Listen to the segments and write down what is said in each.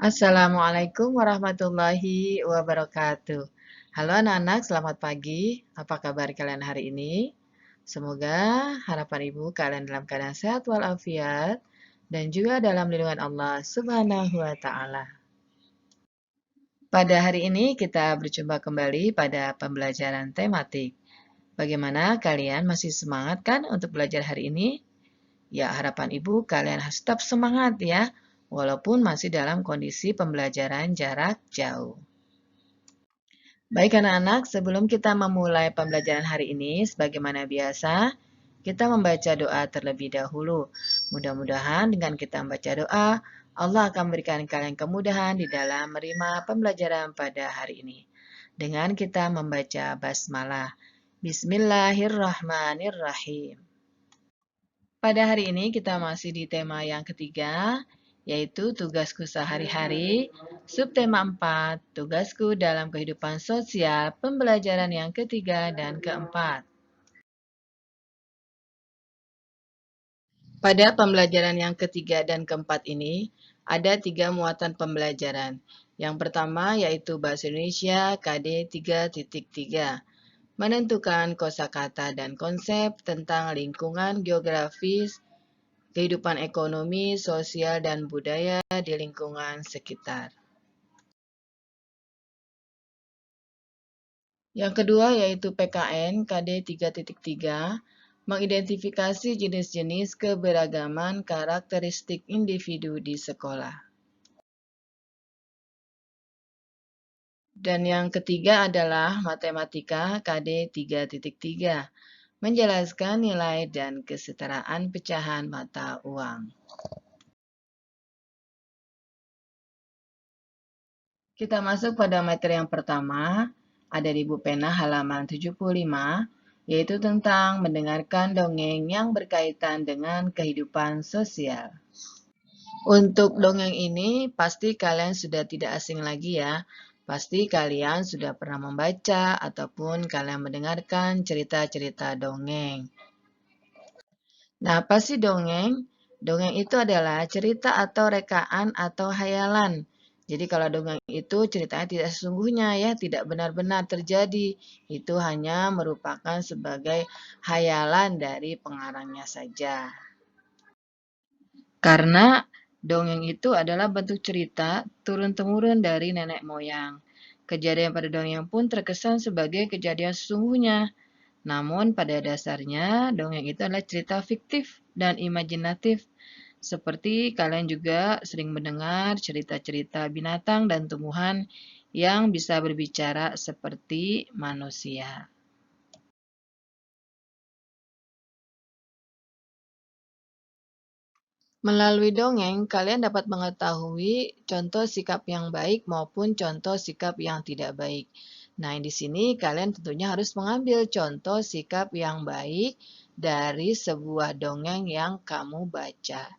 Assalamualaikum warahmatullahi wabarakatuh. Halo anak-anak, selamat pagi. Apa kabar kalian hari ini? Semoga harapan ibu kalian dalam keadaan sehat walafiat dan juga dalam lindungan Allah Subhanahu wa Ta'ala. Pada hari ini kita berjumpa kembali pada pembelajaran tematik. Bagaimana kalian masih semangat kan untuk belajar hari ini? Ya, harapan ibu kalian harus tetap semangat ya, walaupun masih dalam kondisi pembelajaran jarak jauh. Baik anak-anak, sebelum kita memulai pembelajaran hari ini, sebagaimana biasa, kita membaca doa terlebih dahulu. Mudah-mudahan dengan kita membaca doa, Allah akan memberikan kalian kemudahan di dalam menerima pembelajaran pada hari ini. Dengan kita membaca basmalah. Bismillahirrahmanirrahim. Pada hari ini kita masih di tema yang ketiga, yaitu tugasku sehari-hari, subtema 4, tugasku dalam kehidupan sosial, pembelajaran yang ketiga dan keempat. Pada pembelajaran yang ketiga dan keempat ini, ada 3 muatan pembelajaran. Yang pertama yaitu Bahasa Indonesia KD 3.3. Menentukan kosakata dan konsep tentang lingkungan geografis, kehidupan ekonomi, sosial, dan budaya di lingkungan sekitar. Yang kedua yaitu PKN KD 3.3, mengidentifikasi jenis-jenis keberagaman karakteristik individu di sekolah. Dan yang ketiga adalah Matematika KD 3.3, menjelaskan nilai dan kesetaraan pecahan mata uang. Kita masuk pada materi yang pertama, ada di buku pena halaman 75, yaitu tentang mendengarkan dongeng yang berkaitan dengan kehidupan sosial. Untuk dongeng ini, pasti kalian sudah tidak asing lagi ya. Pasti kalian sudah pernah membaca ataupun kalian mendengarkan cerita-cerita dongeng. Nah, apa sih dongeng? Dongeng itu adalah cerita atau rekaan atau hayalan. Jadi kalau dongeng itu ceritanya tidak sesungguhnya ya, tidak benar-benar terjadi. Itu hanya merupakan sebagai hayalan dari pengarangnya saja. Karena dongeng itu adalah bentuk cerita turun-temurun dari nenek moyang. Kejadian pada dongeng pun terkesan sebagai kejadian sesungguhnya. Namun pada dasarnya dongeng itu adalah cerita fiktif dan imajinatif. Seperti kalian juga sering mendengar cerita-cerita binatang dan tumbuhan yang bisa berbicara seperti manusia. Melalui dongeng, kalian dapat mengetahui contoh sikap yang baik maupun contoh sikap yang tidak baik. Nah, di sini kalian tentunya harus mengambil contoh sikap yang baik dari sebuah dongeng yang kamu baca.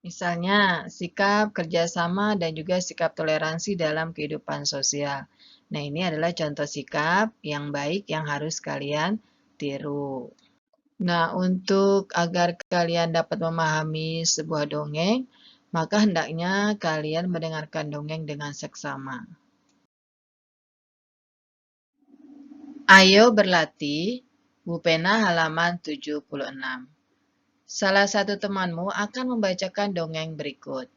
Misalnya, sikap kerjasama dan juga sikap toleransi dalam kehidupan sosial. Nah, ini adalah contoh sikap yang baik yang harus kalian tiru. Nah, untuk agar kalian dapat memahami sebuah dongeng, maka hendaknya kalian mendengarkan dongeng dengan seksama. Ayo berlatih, Bu Pena halaman 76. Salah satu temanmu akan membacakan dongeng berikut.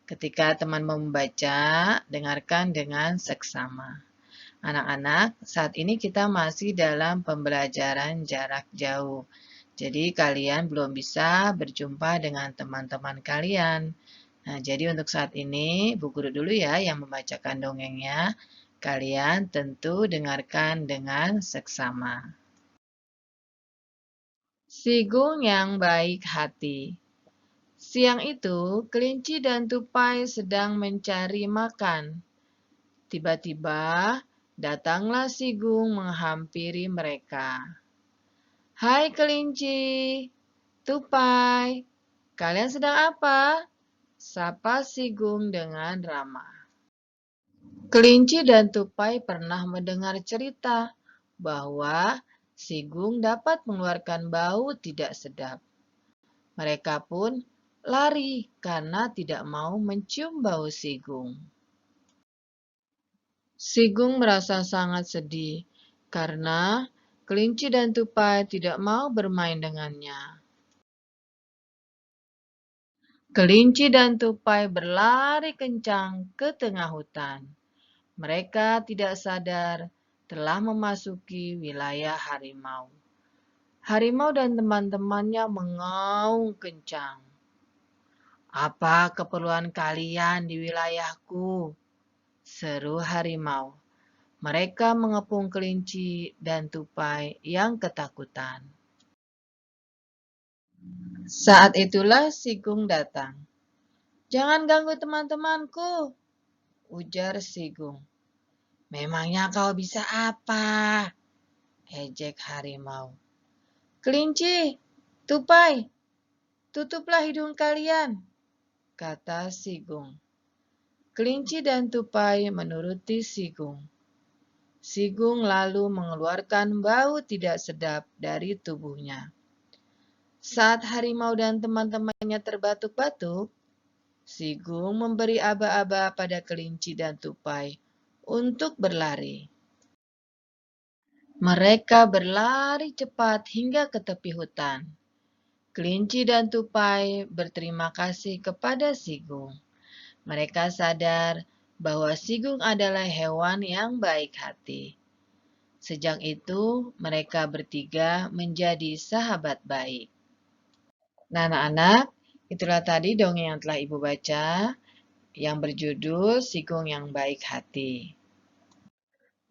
Ketika teman membaca, dengarkan dengan seksama. Anak-anak, saat ini kita masih dalam pembelajaran jarak jauh. Jadi kalian belum bisa berjumpa dengan teman-teman kalian. Nah, jadi untuk saat ini, Bu Guru dulu ya yang membacakan dongengnya. Kalian tentu dengarkan dengan seksama. Sigung yang baik hati. Siang itu, kelinci dan tupai sedang mencari makan. Tiba-tiba, datanglah Sigung menghampiri mereka. Hai kelinci, tupai, kalian sedang apa? Sapa Sigung dengan ramah. Kelinci dan tupai pernah mendengar cerita bahwa Sigung dapat mengeluarkan bau tidak sedap. Mereka pun lari karena tidak mau mencium bau Sigung. Sigung merasa sangat sedih karena kelinci dan tupai tidak mau bermain dengannya. Kelinci dan tupai berlari kencang ke tengah hutan. Mereka tidak sadar telah memasuki wilayah harimau. Harimau dan teman-temannya mengaum kencang. "Apa keperluan kalian di wilayahku?" seru harimau. Mereka mengepung kelinci dan tupai yang ketakutan. Saat itulah Sigung datang. "Jangan ganggu teman-temanku," ujar Sigung. "Memangnya kau bisa apa?" ejek harimau. "Kelinci, tupai, tutuplah hidung kalian," kata Sigung. Kelinci dan tupai menuruti Sigung. Sigung lalu mengeluarkan bau tidak sedap dari tubuhnya. Saat harimau dan teman-temannya terbatuk-batuk, Sigung memberi aba-aba pada kelinci dan tupai untuk berlari. Mereka berlari cepat hingga ke tepi hutan. Kelinci dan tupai berterima kasih kepada Sigung. Mereka sadar bahwa Sigung adalah hewan yang baik hati. Sejak itu, mereka bertiga menjadi sahabat baik. Nah, anak-anak, itulah tadi dongeng yang telah Ibu baca yang berjudul Sigung yang Baik Hati.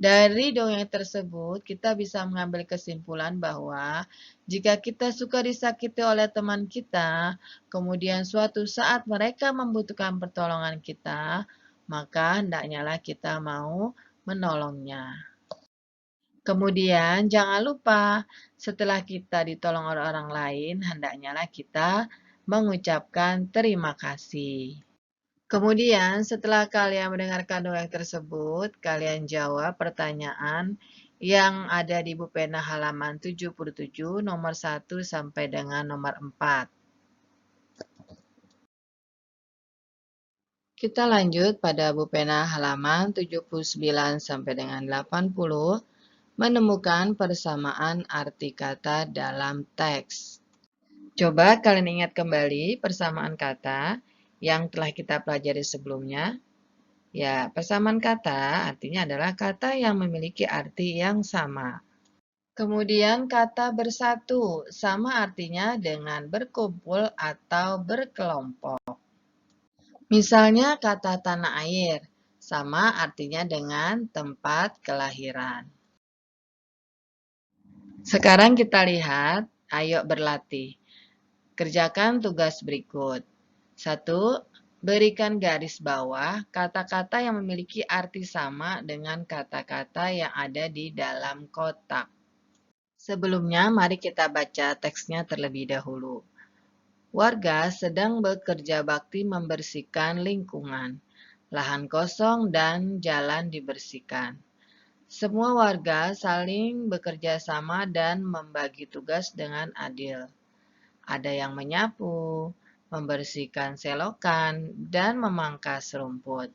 Dari dongeng tersebut, kita bisa mengambil kesimpulan bahwa jika kita suka disakiti oleh teman kita, kemudian suatu saat mereka membutuhkan pertolongan kita, maka hendaknya kita mau menolongnya. Kemudian jangan lupa, setelah kita ditolong oleh orang lain, hendaknya kita mengucapkan terima kasih. Kemudian setelah kalian mendengarkan dongeng tersebut, kalian jawab pertanyaan yang ada di buku pena halaman 77 nomor 1 sampai dengan nomor 4. Kita lanjut pada buku pena halaman 79 sampai dengan 80, menemukan persamaan arti kata dalam teks. Coba kalian ingat kembali persamaan kata yang telah kita pelajari sebelumnya. Ya, persamaan kata artinya adalah kata yang memiliki arti yang sama. Kemudian kata bersatu sama artinya dengan berkumpul atau berkelompok. Misalnya kata tanah air sama artinya dengan tempat kelahiran. Sekarang kita lihat, ayo berlatih. Kerjakan tugas berikut. 1. Berikan garis bawah kata-kata yang memiliki arti sama dengan kata-kata yang ada di dalam kotak. Sebelumnya, mari kita baca teksnya terlebih dahulu. Warga sedang bekerja bakti membersihkan lingkungan. Lahan kosong dan jalan dibersihkan. Semua warga saling bekerja sama dan membagi tugas dengan adil. Ada yang menyapu, membersihkan selokan, dan memangkas rumput.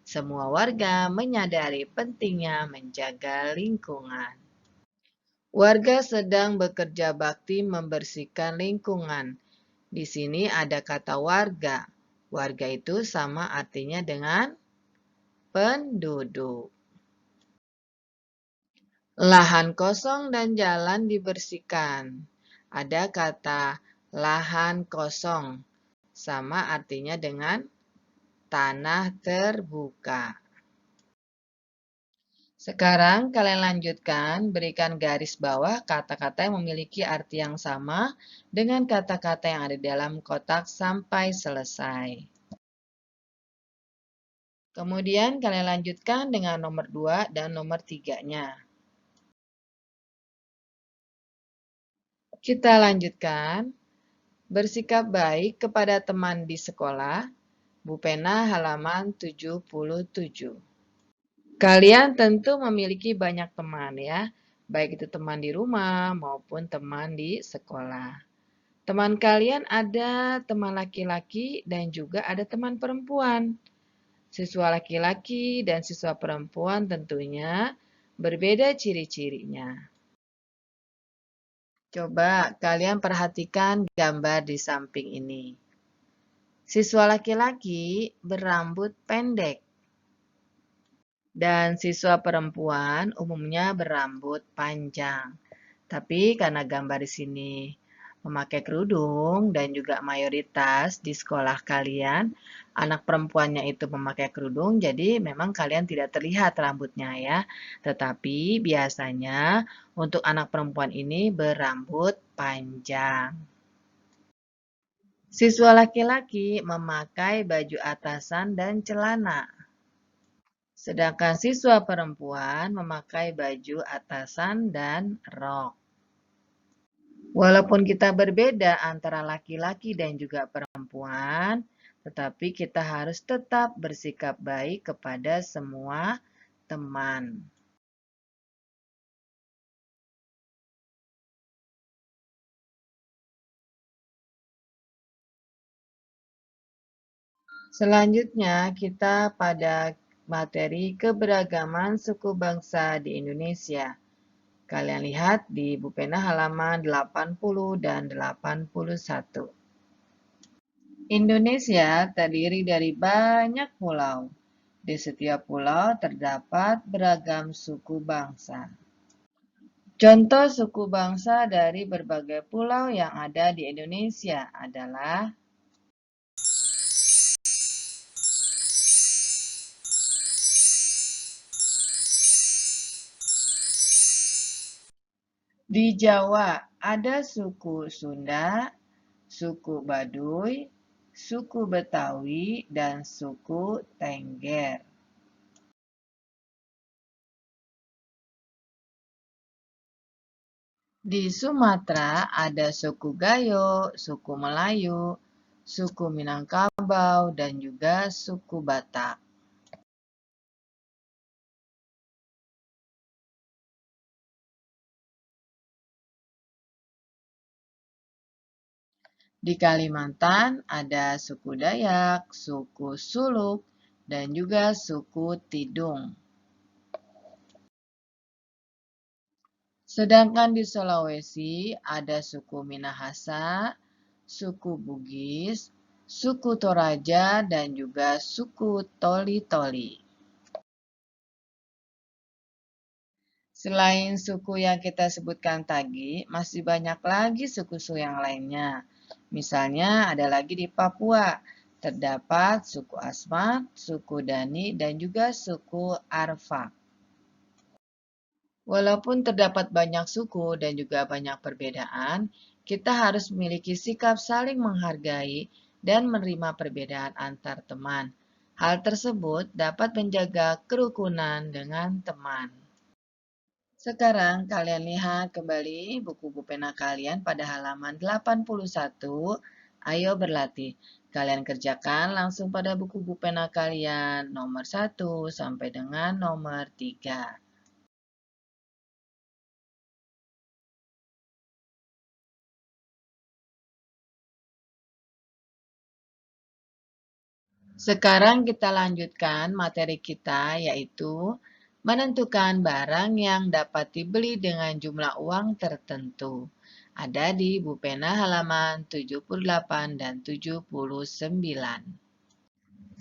Semua warga menyadari pentingnya menjaga lingkungan. Warga sedang bekerja bakti membersihkan lingkungan. Di sini ada kata warga. Warga itu sama artinya dengan penduduk. Lahan kosong dan jalan dibersihkan. Ada kata lahan kosong, sama artinya dengan tanah terbuka. Sekarang kalian lanjutkan, berikan garis bawah kata-kata yang memiliki arti yang sama dengan kata-kata yang ada di dalam kotak sampai selesai. Kemudian kalian lanjutkan dengan nomor 2 dan nomor 3-nya. Kita lanjutkan. Bersikap baik kepada teman di sekolah. Bu Pena halaman 77. Kalian tentu memiliki banyak teman ya, baik itu teman di rumah maupun teman di sekolah. Teman kalian ada teman laki-laki dan juga ada teman perempuan. Siswa laki-laki dan siswa perempuan tentunya berbeda ciri-cirinya. Coba kalian perhatikan gambar di samping ini. Siswa laki-laki berambut pendek dan siswa perempuan umumnya berambut panjang. Tapi karena gambar di sini memakai kerudung dan juga mayoritas di sekolah kalian anak perempuannya itu memakai kerudung, jadi memang kalian tidak terlihat rambutnya ya. Tetapi biasanya untuk anak perempuan ini berambut panjang. Siswa laki-laki memakai baju atasan dan celana. Sedangkan siswa perempuan memakai baju atasan dan rok. Walaupun kita berbeda antara laki-laki dan juga perempuan, tetapi kita harus tetap bersikap baik kepada semua teman. Selanjutnya, kita pada materi keberagaman suku bangsa di Indonesia. Kalian lihat di buku pena halaman 80 dan 81. Indonesia terdiri dari banyak pulau. Di setiap pulau terdapat beragam suku bangsa. Contoh suku bangsa dari berbagai pulau yang ada di Indonesia adalah di Jawa ada suku Sunda, suku Baduy, suku Betawi, dan suku Tengger. Di Sumatera ada suku Gayo, suku Melayu, suku Minangkabau, dan juga suku Batak. Di Kalimantan ada suku Dayak, suku Suluk, dan juga suku Tidung. Sedangkan di Sulawesi ada suku Minahasa, suku Bugis, suku Toraja, dan juga suku Toli-Toli. Selain suku yang kita sebutkan tadi, masih banyak lagi suku-suku yang lainnya. Misalnya ada lagi di Papua, terdapat suku Asmat, suku Dani, dan juga suku Arfak. Walaupun terdapat banyak suku dan juga banyak perbedaan, kita harus memiliki sikap saling menghargai dan menerima perbedaan antar teman. Hal tersebut dapat menjaga kerukunan dengan teman. Sekarang kalian lihat kembali buku pena kalian pada halaman 81. Ayo berlatih. Kalian kerjakan langsung pada buku pena kalian nomor 1 sampai dengan nomor 3. Sekarang kita lanjutkan materi kita yaitu menentukan barang yang dapat dibeli dengan jumlah uang tertentu. Ada di buku pena halaman 78 dan 79.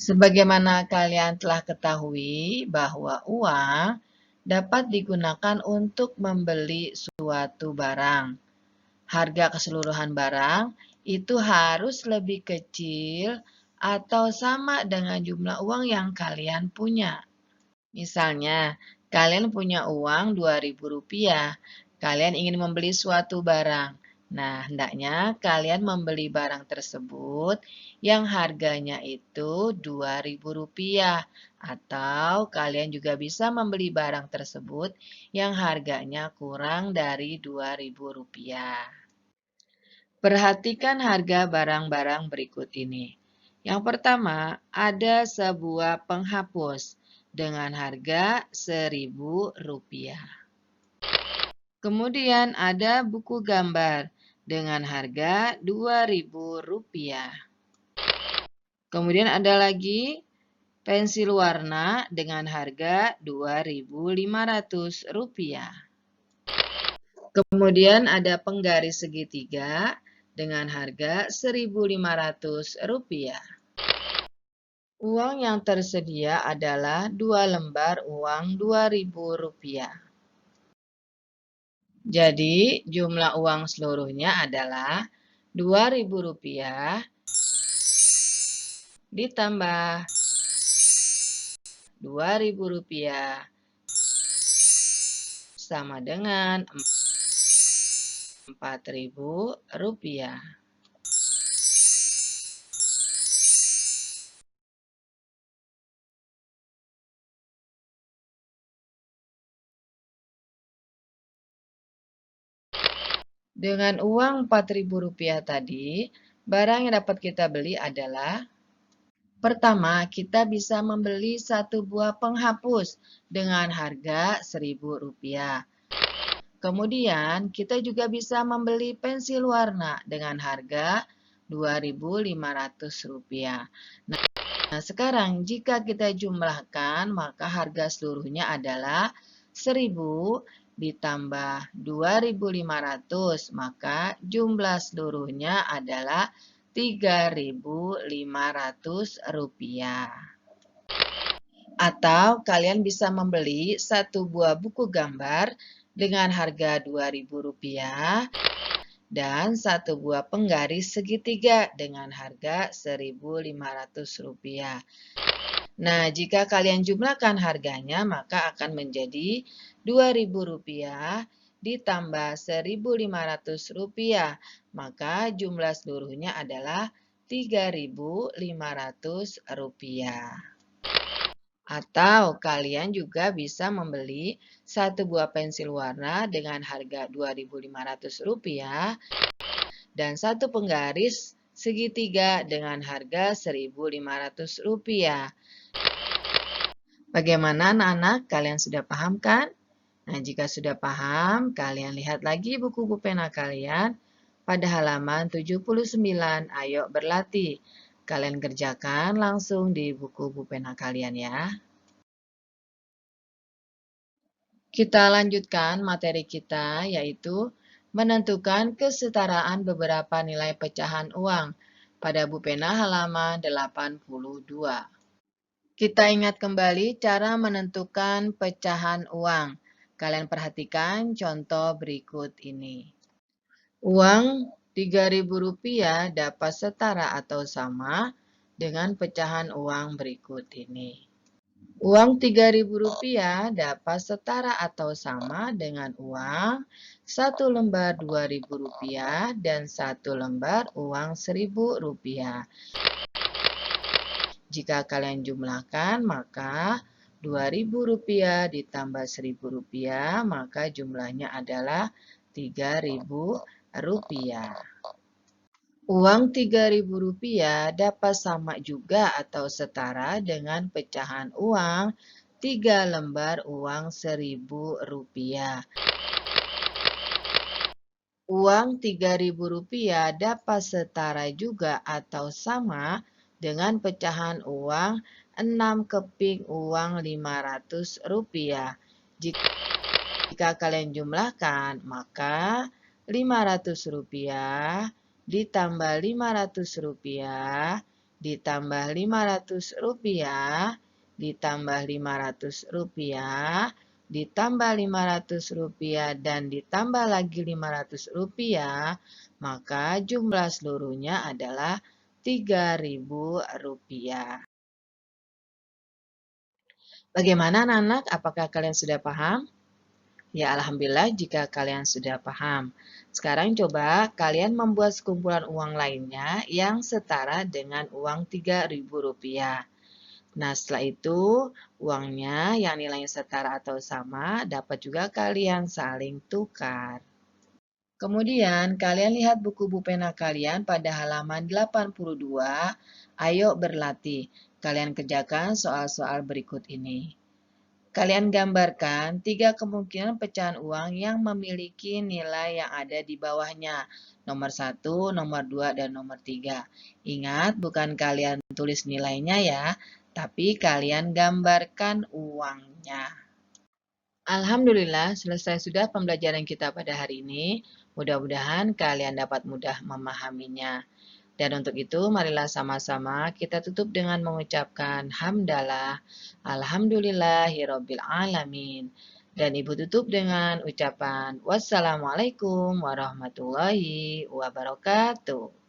Sebagaimana kalian telah ketahui bahwa uang dapat digunakan untuk membeli suatu barang. Harga keseluruhan barang itu harus lebih kecil atau sama dengan jumlah uang yang kalian punya. Misalnya, kalian punya uang Rp2.000, kalian ingin membeli suatu barang. Nah, hendaknya kalian membeli barang tersebut yang harganya itu Rp2.000 atau kalian juga bisa membeli barang tersebut yang harganya kurang dari Rp2.000. Perhatikan harga barang-barang berikut ini. Yang pertama, ada sebuah penghapus dengan harga Rp1.000. Kemudian ada buku gambar dengan harga Rp2.000. Kemudian ada lagi pensil warna dengan harga Rp2.500. Kemudian ada penggaris segitiga dengan harga Rp1.500. Uang yang tersedia adalah 2 lembar uang Rp2.000. Jadi, jumlah uang seluruhnya adalah Rp2.000 ditambah Rp2.000 sama dengan Rp4.000. Dengan uang Rp4.000 tadi, barang yang dapat kita beli adalah: pertama, kita bisa membeli 1 buah penghapus dengan harga Rp1.000. Kemudian, kita juga bisa membeli pensil warna dengan harga Rp2.500. Nah, sekarang jika kita jumlahkan, maka harga seluruhnya adalah 1.000 ditambah 2.500, maka jumlah seluruhnya adalah Rp3.500. Atau kalian bisa membeli 1 buah buku gambar dengan harga Rp2.000 dan 1 buah penggaris segitiga dengan harga Rp1.500. Nah, jika kalian jumlahkan harganya, maka akan menjadi Rp2.000 ditambah Rp1.500, maka jumlah seluruhnya adalah Rp3.500. Atau kalian juga bisa membeli 1 buah pensil warna dengan harga Rp2.500 dan 1 penggaris segitiga dengan harga Rp1.500. Bagaimana anak-anak? Kalian sudah paham kan? Nah, jika sudah paham, kalian lihat lagi buku pena kalian pada halaman 79. Ayo berlatih. Kalian kerjakan langsung di buku pena kalian ya. Kita lanjutkan materi kita, yaitu menentukan kesetaraan beberapa nilai pecahan uang pada pena halaman 82. Kita ingat kembali cara menentukan pecahan uang. Kalian perhatikan contoh berikut ini. Uang Rp3.000 dapat setara atau sama dengan pecahan uang berikut ini. Uang Rp3.000 dapat setara atau sama dengan uang 1 lembar Rp2.000 dan 1 lembar uang Rp1.000. Jika kalian jumlahkan, maka Rp2.000 ditambah Rp1.000, maka jumlahnya adalah Rp3.000. Uang Rp3.000 dapat sama juga atau setara dengan pecahan uang 3 lembar uang Rp1.000. Uang Rp3.000 dapat setara juga atau sama dengan pecahan uang 6 keping uang Rp500. Jika kalian jumlahkan, maka Rp500 ditambah Rp500 ditambah Rp500 ditambah Rp500 ditambah Rp500 dan ditambah lagi Rp500, maka jumlah seluruhnya adalah Rp3.000. Bagaimana anak-anak? Apakah kalian sudah paham? Ya, alhamdulillah jika kalian sudah paham. Sekarang coba kalian membuat sekumpulan uang lainnya yang setara dengan uang Rp3.000. Nah, setelah itu uangnya yang nilainya setara atau sama dapat juga kalian saling tukar. Kemudian kalian lihat buku pena kalian pada halaman 82. Ayo berlatih. Kalian kerjakan soal-soal berikut ini. Kalian gambarkan 3 kemungkinan pecahan uang yang memiliki nilai yang ada di bawahnya. Nomor 1, nomor 2, dan nomor 3. Ingat, bukan kalian tulis nilainya ya, tapi kalian gambarkan uangnya. Alhamdulillah, selesai sudah pembelajaran kita pada hari ini. Mudah-mudahan kalian dapat mudah memahaminya. Dan untuk itu, marilah sama-sama kita tutup dengan mengucapkan hamdalah, alhamdulillahirabbil alamin. Dan Ibu tutup dengan ucapan wassalamualaikum warahmatullahi wabarakatuh.